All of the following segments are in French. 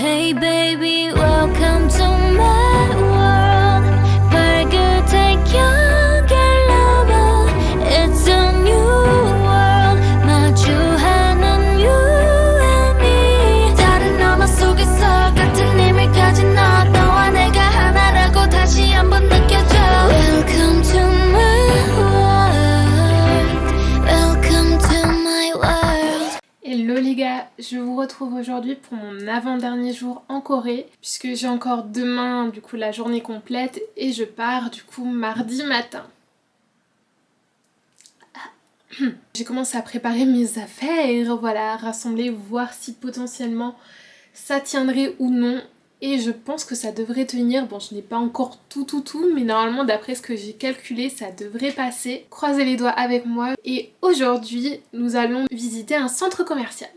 Hey baby, welcome to my world. 발끝에 겨갤러봐. It's a new world. 마주하는 you and me. 다른 너머 속에서 같은 힘을 가진 너. 너와 내가 하나라고 다시 한번 느껴줘. Welcome to my world. Welcome to my world. Hello les gars, je vous retrouve aujourd'hui pour mon avant-dernier jour en Corée puisque j'ai encore demain du coup la journée complète et je pars du coup mardi matin. J'ai commencé à préparer mes affaires, voilà, rassembler, voir si potentiellement ça tiendrait ou non. Et je pense que ça devrait tenir. Bon, je n'ai pas encore tout, mais normalement, d'après ce que j'ai calculé, ça devrait passer. Croisez les doigts avec moi. Et aujourd'hui, nous allons visiter un centre commercial.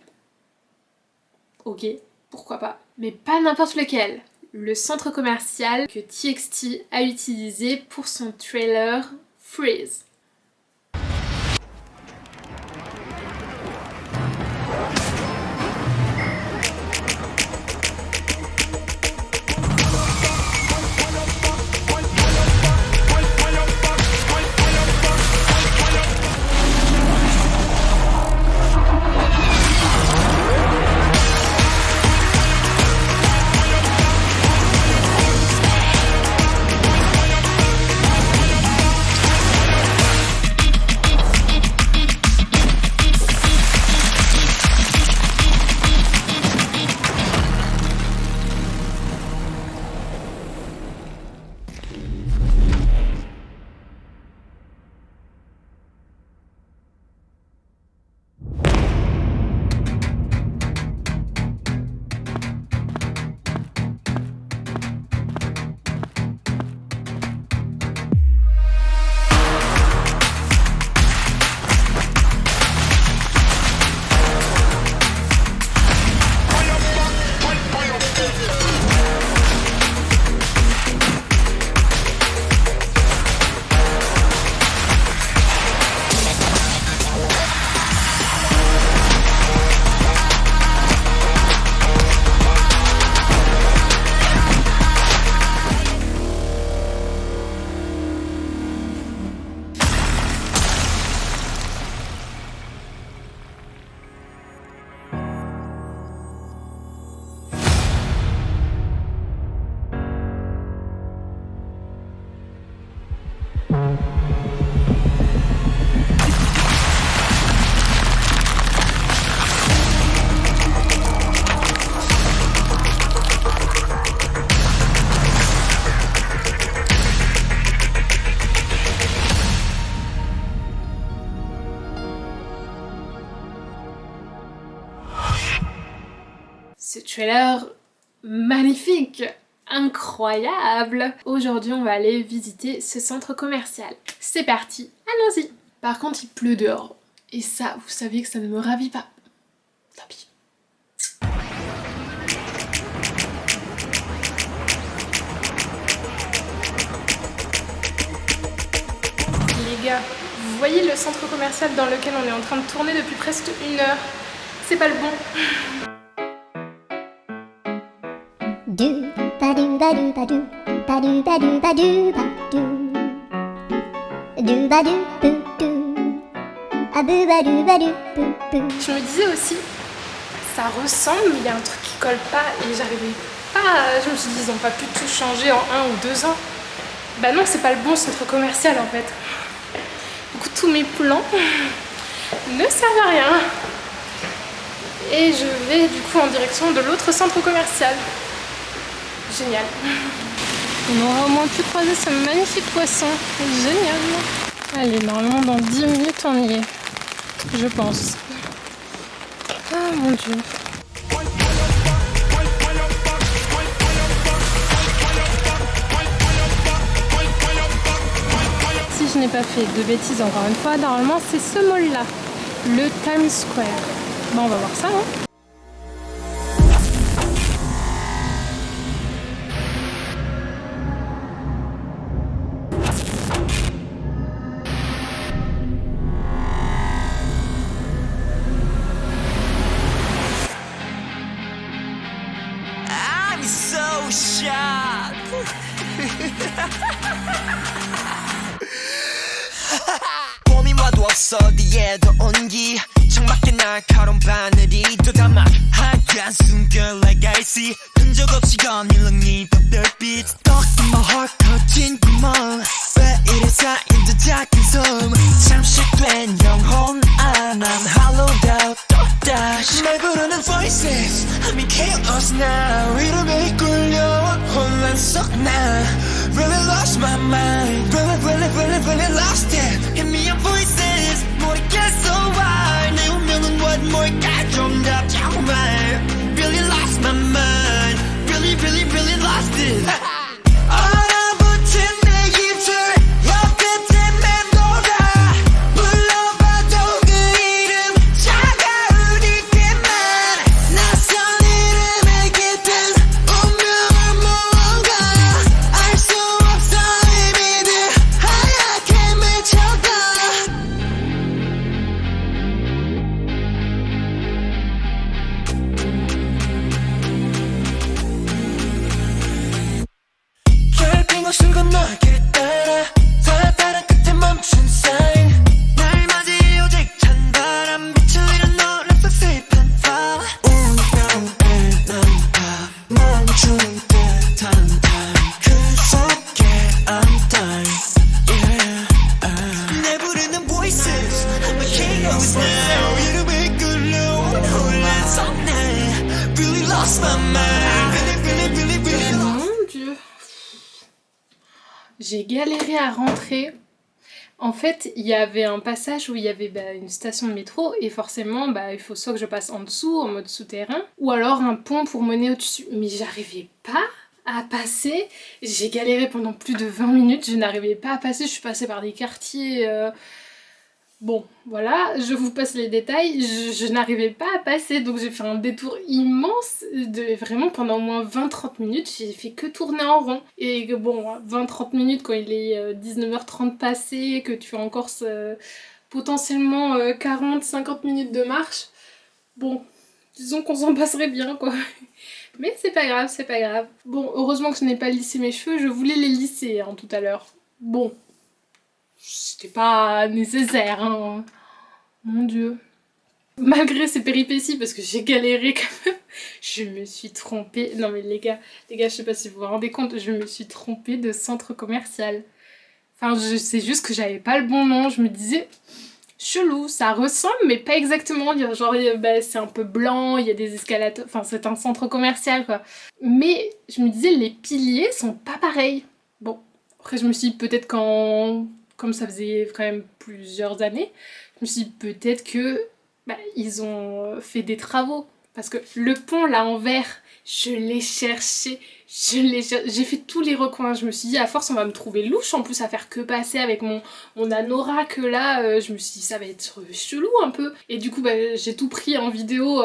Ok, pourquoi pas. Mais pas n'importe lequel. Le centre commercial que TXT a utilisé pour son trailer Freeze. Ce trailer magnifique, incroyable. Aujourd'hui, on va aller visiter ce centre commercial. C'est parti, allons-y. Par contre, il pleut dehors. Et ça, vous savez que ça ne me ravit pas. Tant pis. Les gars, vous voyez le centre commercial dans lequel on est en train de tourner depuis presque 1 heure. C'est pas le bon. Do ba do ba do ba do ba do ba do ba do ba do ba do boo do a boo ba do boo boo. Je me disais aussi, ça ressemble, mais il y a un truc qui colle pas et j'arrivais pas. Je me suis dit, ils ont pas pu tout changer en 1 ou 2 ans. Bah non, c'est pas le bon centre commercial en fait. Du coup, tous mes plans ne servent à rien. Et je vais du coup en direction de l'autre centre commercial. Génial. On aura au moins pu croiser ce magnifique poisson. Génial. Allez, normalement dans 10 minutes on y est. Je pense. Ah mon dieu. Si je n'ai pas fait de bêtises encore une fois, normalement c'est ce mall là. Le Times Square. Bon, on va voir ça, hein. shot. 봄이 와도 없어 어디에도 온기 창밖에 날카로운 바늘이 또 담아 하얀 숨결 like icy 흔적 없이 거닐렁이 벽돌빛 Stuck in my heart 커진 구멍 왜 이리 쌓인 듯 작은 숨 잠식된 영혼 난 hollowed out 또다시 날 부르는 voices I'm in chaos now 이름에 이끌려 혼란 속나 Really lost my mind Really lost it Hit me up voices 모르겠어 why 내 운명은 what 뭘까 정답 정말 Really lost my mind Really lost it 얼어붙은 내 입술 옆끝에 맴돌아 불러봐도 그 이름 차가우니께만 낯선 이름의 깊은 운명을 뭔가 알 수 없어 의미들 하얗게 맺혀가 결빙 옷을 건너 길 따라 더 다른 끝에 멈춘 sign 날 맞이 오직 찬바람 비추이는 노란 속 슬픈 fall 운명의 난다 멈춘 듯한 time 그 속에 I'm dying yeah. 내 부르는 voices I'm a chaos now 이름을 끌려온 혼란 속내 Really lost my mind Really Mon Dieu. J'ai galéré à rentrer. En fait, il y avait un passage où il y avait une station de métro et forcément, il faut soit que je passe en dessous, en mode souterrain, ou alors un pont pour mener au-dessus. Mais j'arrivais pas à passer. J'ai galéré pendant plus de 20 minutes, je n'arrivais pas à passer. Je suis passée par des quartiers... Bon, voilà, je vous passe les détails. Je n'arrivais pas à passer, donc j'ai fait un détour immense. Vraiment, pendant au moins 20-30 minutes, j'ai fait que tourner en rond. Et bon, 20-30 minutes, quand il est 19h30 passé, que tu fais encore potentiellement 40-50 minutes de marche, bon, disons qu'on s'en passerait bien, quoi. Mais c'est pas grave, c'est pas grave. Bon, heureusement que je n'ai pas lissé mes cheveux, je voulais les lisser tout à l'heure. Bon. C'était pas nécessaire, hein. Mon Dieu. Malgré ces péripéties, parce que j'ai galéré quand même, je me suis trompée. Non mais les gars, je sais pas si vous vous rendez compte, je me suis trompée de centre commercial. Enfin, c'est juste que j'avais pas le bon nom. Je me disais, chelou, ça ressemble, mais pas exactement. Genre, c'est un peu blanc, il y a des escalators. Enfin, c'est un centre commercial, quoi. Mais je me disais, les piliers sont pas pareils. Bon, après, je me suis dit, peut-être comme ça faisait quand même plusieurs années, je me suis dit peut-être que ils ont fait des travaux. Parce que le pont là en verre, je l'ai cherché, j'ai fait tous les recoins. Je me suis dit à force on va me trouver louche en plus à faire que passer avec mon anorak là. Je me suis dit ça va être chelou un peu. Et du coup j'ai tout pris en vidéo,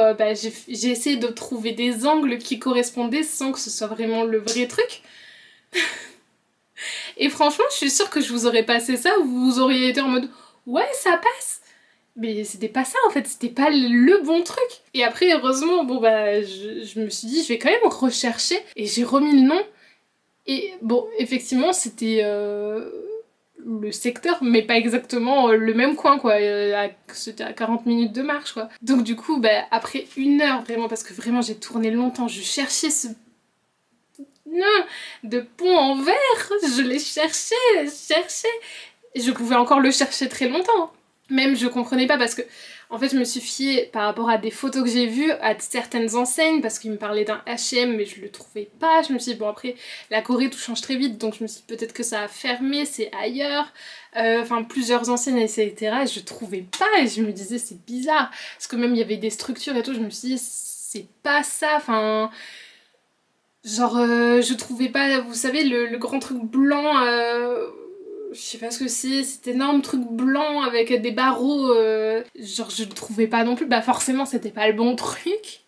j'ai essayé de trouver des angles qui correspondaient sans que ce soit vraiment le vrai truc. Et franchement, je suis sûre que je vous aurais passé ça, vous auriez été en mode ouais, ça passe. Mais c'était pas ça en fait, c'était pas le bon truc. Et après, heureusement, je me suis dit, je vais quand même rechercher. Et j'ai remis le nom. Et bon, effectivement, c'était le secteur, mais pas exactement le même coin, quoi. C'était à 40 minutes de marche, quoi. Donc du coup, après 1 heure, vraiment, parce que vraiment j'ai tourné longtemps, je cherchais ce de pont en verre, je l'ai cherché, et je pouvais encore le chercher très longtemps. Même je comprenais pas parce que en fait je me suis fiée par rapport à des photos que j'ai vues à certaines enseignes parce qu'ils me parlaient d'un H&M mais je le trouvais pas. Je me suis dit bon après la Corée tout change très vite donc je me suis dit peut-être que ça a fermé, c'est ailleurs. Enfin plusieurs enseignes etc. Et je trouvais pas et je me disais c'est bizarre parce que même il y avait des structures et tout, je me suis dit c'est pas ça, enfin... Genre, je trouvais pas, vous savez, le grand truc blanc, je sais pas ce que c'est, cet énorme truc blanc avec des barreaux, genre je le trouvais pas non plus, forcément c'était pas le bon truc.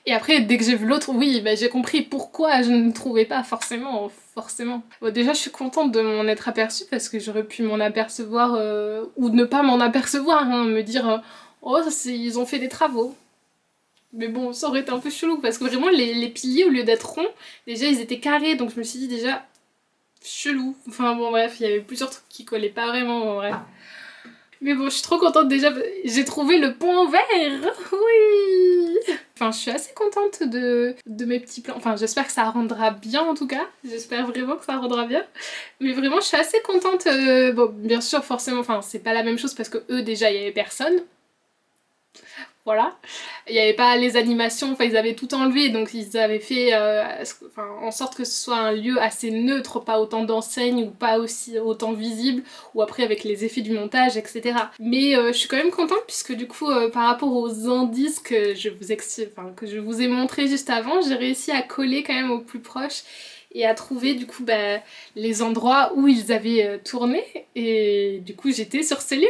Et après, dès que j'ai vu l'autre, oui, j'ai compris pourquoi je ne trouvais pas forcément. Bon, déjà, je suis contente de m'en être aperçue parce que j'aurais pu m'en apercevoir, ou ne pas m'en apercevoir, me dire, oh, ils ont fait des travaux. Mais bon, ça aurait été un peu chelou parce que vraiment les piliers, au lieu d'être ronds, déjà ils étaient carrés, donc je me suis dit déjà chelou. Enfin bon bref, il y avait plusieurs trucs qui collaient pas vraiment, bon, bref. Mais bon, je suis trop contente déjà, j'ai trouvé le pont en verre. Oui. Enfin, je suis assez contente de mes petits plans. Enfin, j'espère que ça rendra bien en tout cas. J'espère vraiment que ça rendra bien. Mais vraiment, je suis assez contente. Bon, bien sûr, forcément, enfin, c'est pas la même chose parce que eux, déjà, il y avait personne. Voilà. Il n'y avait pas les animations, enfin ils avaient tout enlevé, donc ils avaient fait en sorte que ce soit un lieu assez neutre, pas autant d'enseignes ou pas aussi autant visible, ou après avec les effets du montage, etc. Mais je suis quand même contente puisque du coup par rapport aux indices que je vous ai montré juste avant, j'ai réussi à coller quand même au plus proche et à trouver du coup les endroits où ils avaient tourné, et du coup j'étais sur ces lieux.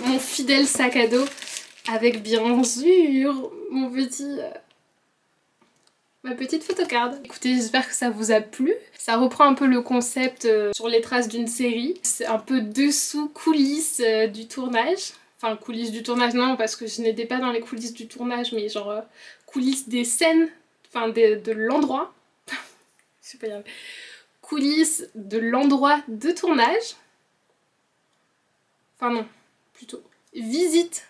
Mon fidèle sac à dos avec bien sûr ma petite photocard. Écoutez, j'espère que ça vous a plu. Ça reprend un peu le concept sur les traces d'une série. C'est un peu dessous coulisses du tournage. Enfin, coulisses du tournage, non, parce que je n'étais pas dans les coulisses du tournage, mais genre coulisses des scènes, enfin de l'endroit. Je sais pas y arriver. Coulisses de l'endroit de tournage. Enfin non, plutôt visite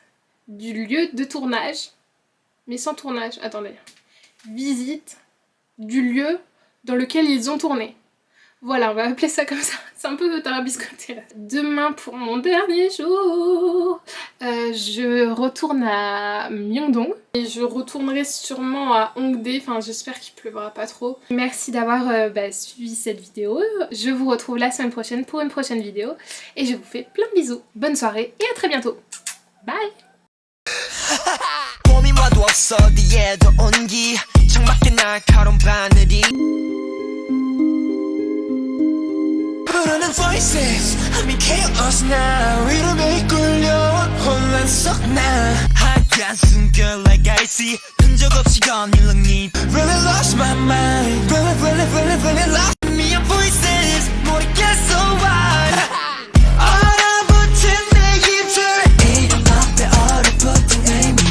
du lieu de tournage, mais sans tournage, attendez. Visite du lieu dans lequel ils ont tourné. Voilà, on va appeler ça comme ça. C'est un peu tarabiscoté là. Demain, pour mon dernier jour, je retourne à Myeongdong. Et je retournerai sûrement à Hongdae. Enfin, j'espère qu'il pleuvra pas trop. Merci d'avoir suivi cette vidéo. Je vous retrouve la semaine prochaine pour une prochaine vidéo. Et je vous fais plein de bisous. Bonne soirée et à très bientôt. Bye! 봄이 와도 없어 뒤에도 온기 창밖에 날카로운 바늘이 부르는 voices I'm in chaos now 이름에 이끌려 혼란 속나 하얀 숨결 like I see 흔적 없이 거닐렁이 Really lost my mind Really lost me your voices 모르겠어 why 얼어붙은 내 입술 이 앞에 얼어붙은 의미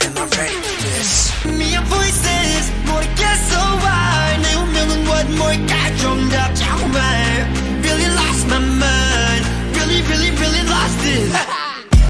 Am I ready for this? Me your voices 모르겠어 why 내 운명은 what 뭘까 좀 답답해